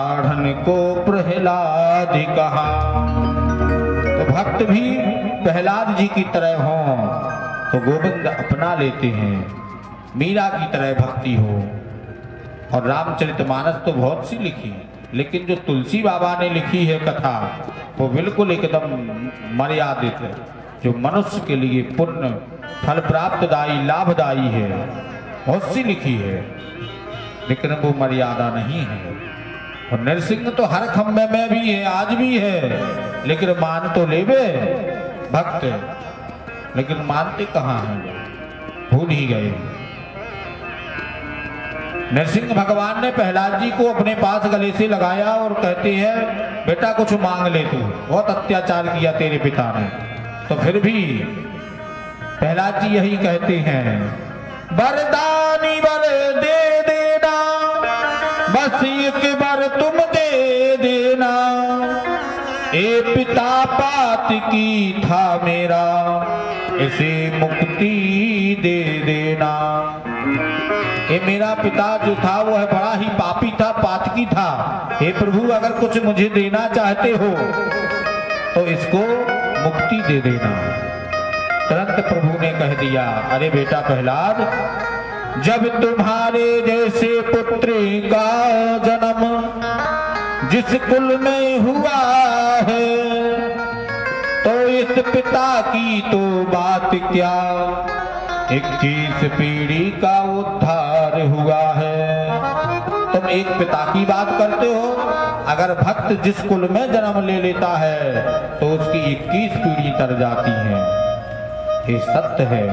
आढ़न को प्रहलाद कहा। तो भक्त भी प्रहलाद जी की तरह हों तो गोविंद अपना लेते हैं, मीरा की तरह भक्ति हो। और रामचरितमानस तो बहुत सी लिखी, लेकिन जो तुलसी बाबा ने लिखी है कथा वो बिल्कुल एकदम मर्यादित है, जो मनुष्य के लिए पुण्य फल प्राप्तदायी लाभदायी है। बहुत सी लिखी है लेकिन वो मर्यादा नहीं है। और नरसिंह तो हर खम्भे में भी है, आज भी है, लेकिन मान तो लेवे भक्त, लेकिन मानते कहाँ हैं, भूल ही गए। नरसिंह भगवान ने प्रहलाद जी को अपने पास गले से लगाया और कहते हैं बेटा कुछ मांग ले, तू बहुत अत्याचार किया तेरे पिता ने। तो फिर भी प्रहलाद जी यही कहते हैं, वरदानी वर दे देना, बस एक बार तुम दे देना, ए पिता पात की था मेरा, इसे मुक्ति दे देना। ये मेरा पिता जो था वो है बड़ा ही पापी था, पातकी था। हे प्रभु अगर कुछ मुझे देना चाहते हो तो इसको मुक्ति दे देना। तुरंत प्रभु ने कह दिया, अरे बेटा प्रहलाद, जब तुम्हारे जैसे पुत्र का जन्म जिस कुल में हुआ है, तो इस पिता की तो बात क्या, 21 पीढ़ी का उद्धार हुआ है। तुम एक पिता की बात करते हो, अगर भक्त जिस कुल में जन्म ले लेता है तो उसकी 21 पीढ़ी तर जाती है। ये सत्य है।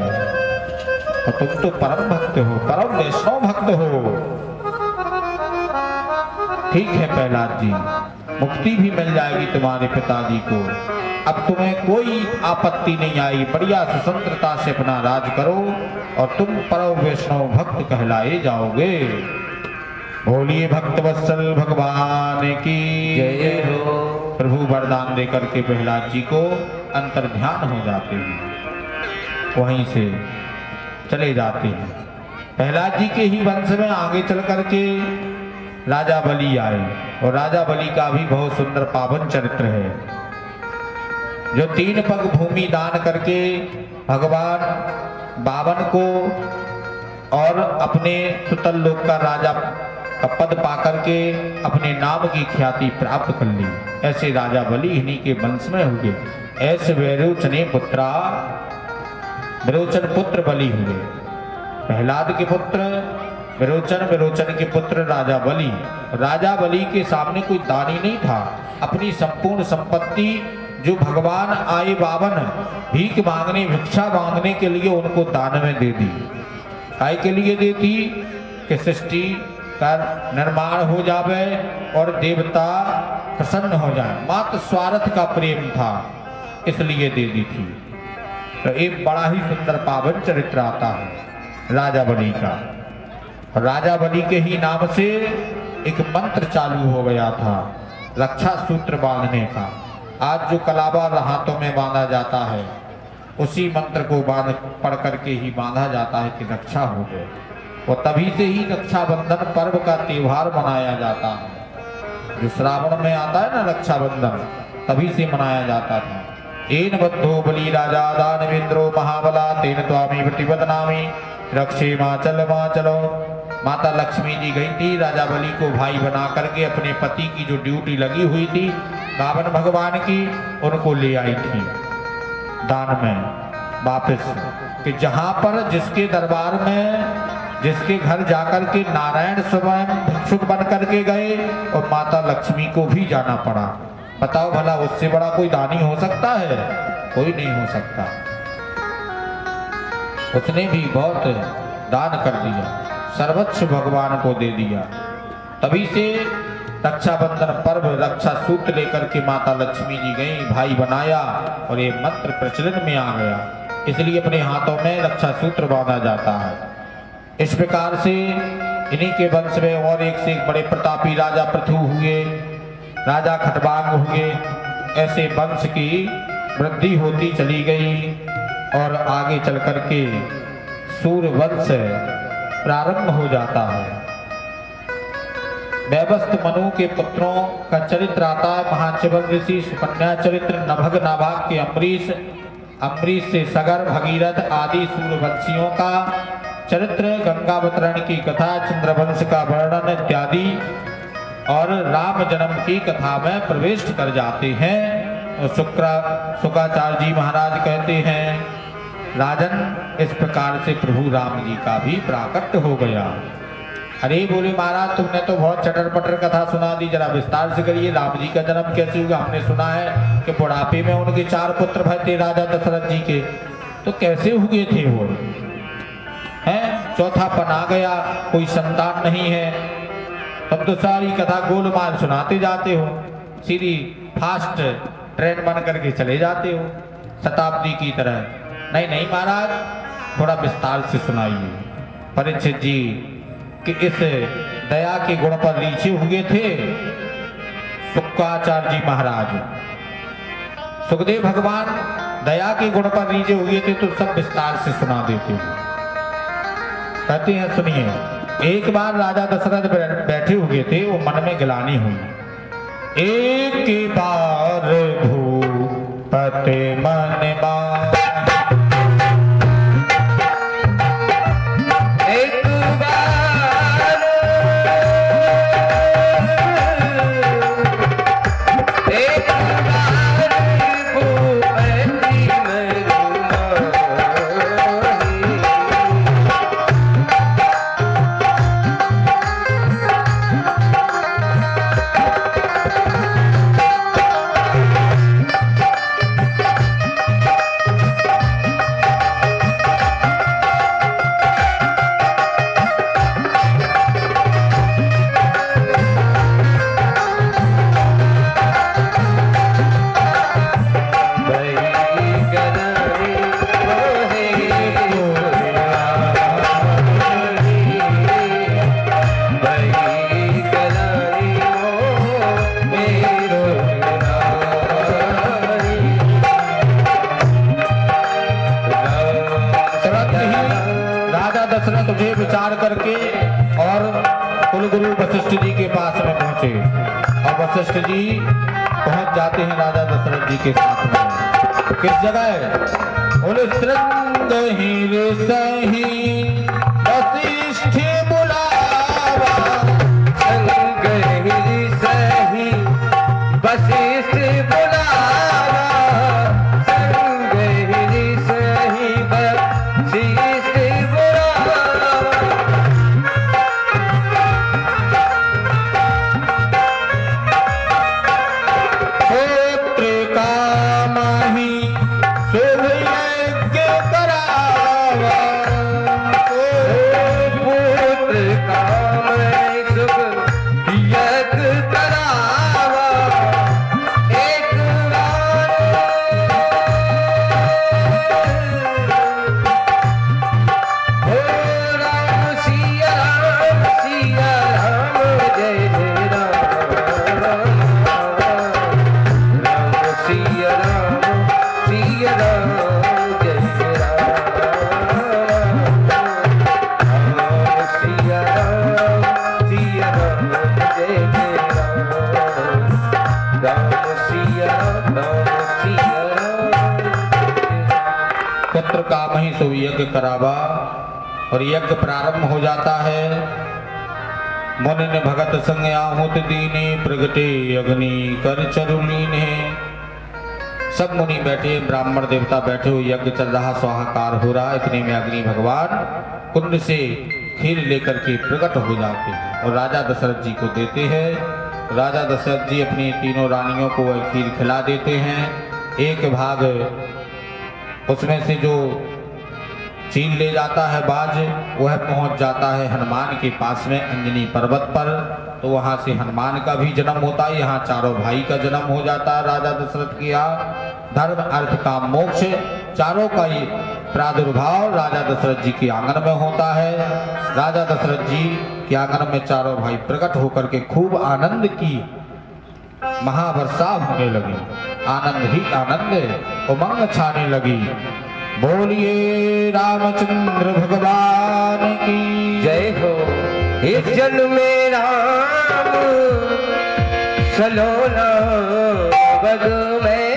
और तुम तो परम भक्त हो, परम वैष्णव भक्त हो। ठीक है प्रहलाद जी, मुक्ति भी मिल जाएगी तुम्हारे पिताजी को। अब तुम्हें कोई आपत्ति नहीं आई, बढ़िया स्वतंत्रता से अपना राज करो और तुम परम वैष्णव भक्त कहलाए जाओगे। बोलिए भक्त वत्सल भगवान की जय हो। प्रभु वरदान देकर के प्रहलाद जी को अंतर ध्यान हो जाते हैं, वहीं से चले जाते हैं। प्रहलाद जी के ही वंश में आगे चल करके राजा बलि आए, और राजा बलि का भी बहुत सुंदर पावन चरित्र है, जो 3 पग भूमि दान करके भगवान बावन को और अपने सुतल लोक का राजा का पद पाकर के अपने नाम की ख्याति प्राप्त कर ली। ऐसे राजा बलि इन्हीं के वंश में हुए। ऐसे विरोचने पुत्रा, विरोचन पुत्र बलि हुए। प्रहलाद के पुत्र विरोचन, विरोचन के पुत्र राजा बलि। राजा बलि के सामने कोई दानी नहीं था। अपनी संपूर्ण संपत्ति जो भगवान आए बावन भीख मांगने, भिक्षा मांगने के लिए उनको दान में दे दी। काय के लिए देती कि सृष्टि का निर्माण हो जावे और देवता प्रसन्न हो जाए। मात्र स्वार्थ का प्रेम था, इसलिए दे दी थी। तो एक बड़ा ही सुंदर पावन चरित्र आता है राजा बलि का। राजा बलि के ही नाम से एक मंत्र चालू हो गया था रक्षा सूत्र बांधने का। आज जो कलावा हाथों में बांधा जाता है, उसी मंत्र को पढ़ करके ही बांधा जाता है कि रक्षा हो गए। और तभी से ही रक्षाबंधन पर्व का त्योहार मनाया जाता है। जो श्रावण में आता है ना रक्षाबंधन, तभी से मनाया जाता था। एन बद्धो बलि राजा दानवेंद्रो महाबला, तेन त्वामी प्रतिपदनामी रक्षे माचल माचलो। माता लक्ष्मी जी गई थी राजा बलि को भाई बना करके, अपने पति की जो ड्यूटी लगी हुई थी रावण भगवान की, उनको ले आई थी दान में वापस। कि जहां पर जिसके दरबार में, जिसके घर जाकर के नारायण स्वयं भिक्षुक बन करके गए और माता लक्ष्मी को भी जाना पड़ा। बताओ भला उससे बड़ा कोई दानी हो सकता है? कोई नहीं हो सकता। उसने भी बहुत दान कर दिया, सर्वस्व भगवान को दे दिया। तभी से रक्षाबंधन पर्व रक्षा सूत्र लेकर के माता लक्ष्मी जी गई, भाई बनाया और ये मंत्र प्रचलन में आ गया। इसलिए अपने हाथों में रक्षा सूत्र बांधा जाता है। इस प्रकार से इन्हीं के वंश में और एक से एक बड़े प्रतापी राजा पृथु हुए, राजा खटवांग हुए। ऐसे वंश की वृद्धि होती चली गई और आगे चल करके सूर्य वंश प्रारंभ हो जाता है। वैवस्त मनु के पुत्रों का चरित्र आता है। महाचिवक ऋषि, सुकन्या चरित्र, नभग नाभाग के अम्बरीश, अम्बरीश से सगर, भगीरथ आदि सूर्यवंशियों का चरित्र, गंगावतरण की कथा, चंद्रवंश का वर्णन इत्यादि और राम जन्म की कथा में प्रवेश कर जाते हैं। और शुक्राचार्य जी महाराज कहते हैं, राजन इस प्रकार से प्रभु राम जी का भी प्राकट्य हो गया। अरे बोले महाराज, तुमने तो बहुत चटर पटर कथा सुना दी, जरा विस्तार से करिए, राम जी का जन्म कैसे हुआ? हमने सुना है कि बुढ़ापे में उनके 4 पुत्र भय थे राजा दशरथ जी के, तो कैसे हुए थे वो? हैं, चौथा पना गया, कोई संतान नहीं है। तब तो सारी कथा गोलमाल सुनाते जाते हो, सीधी फास्ट ट्रेन बन करके चले जाते हो शताब्दी की तरह। नहीं नहीं महाराज, थोड़ा विस्तार से सुनाइए। परीक्षित जी कि इस दया के गुण पर नीचे हुए थे शुक्राचार्य जी महाराज। सुखदेव भगवान दया के गुण पर नीचे हुए थे तो सब विस्तार से सुना देते हैं। कहते हैं सुनिए, एक बार राजा दशरथ बैठे हुए थे, वो मन में गिलानी हुई। एक बार भूपति मन मान, तुझे विचार करके और कुलगुरु वशिष्ठ जी के पास में पहुंचे। और वशिष्ठ जी पहुंच जाते हैं राजा दशरथ जी के साथ में। किस जगह? बोले श्रृंग ही सही वशिष्ठ बुलावा, श्रृंग ही सही वशिष्ठ बुलावा, श्रृंग ही सही वशिष्ठ पुत्र काम ही सो यज्ञ करावा। और यज्ञ प्रारंभ हो जाता है। मुनि ने भगत संग आहुत दीने, प्रगटे अग्नि कर चरुलीने। सब मुनि बैठे, ब्राह्मण देवता बैठे हुए, यज्ञ चल रहा, स्वाहाकार हो रहा। इतने में अग्नि भगवान कुंड से खीर लेकर के प्रकट हो जाते हैं और राजा दशरथ जी को देते हैं। राजा दशरथ जी अपनी तीनों रानियों को वह खीर खिला देते हैं। एक भाग उसमें से जो छीन ले जाता है बाज, वह पहुंच जाता है हनुमान के पास में अंजनी पर्वत पर। तो वहां से हनुमान का भी जन्म होता है। यहाँ चारों भाई का जन्म हो जाता है राजा दशरथ के यहाँ। धर्म अर्थ काम मोक्ष चारों का ही प्रादुर्भाव राजा दशरथ जी के आंगन में होता है। राजा दशरथ जी के आंगन में चारों भाई प्रकट होकर के खूब आनंद की महावर्षा होने लगी। आनंद ही आनंद, उमंग छाने लगी। बोलिए रामचंद्र भगवान की जय हो। इस जन्मे राम सलोना बद में,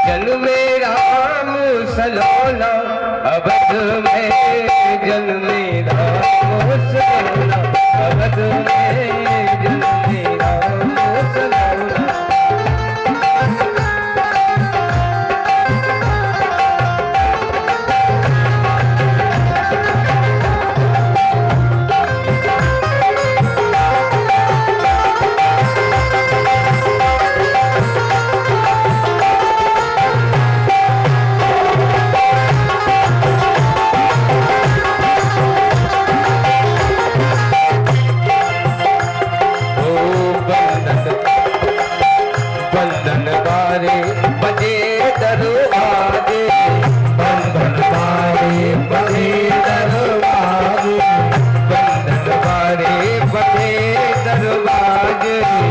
जन्मे राम सलोना अवध में, जन्मे राम सलोना अवध में, जन्मे राम सलोना। बंधन बारे बजे दरवाजे, बंधन बारे बजे दरवाजे, बंधन बारे बजे दरवाजे।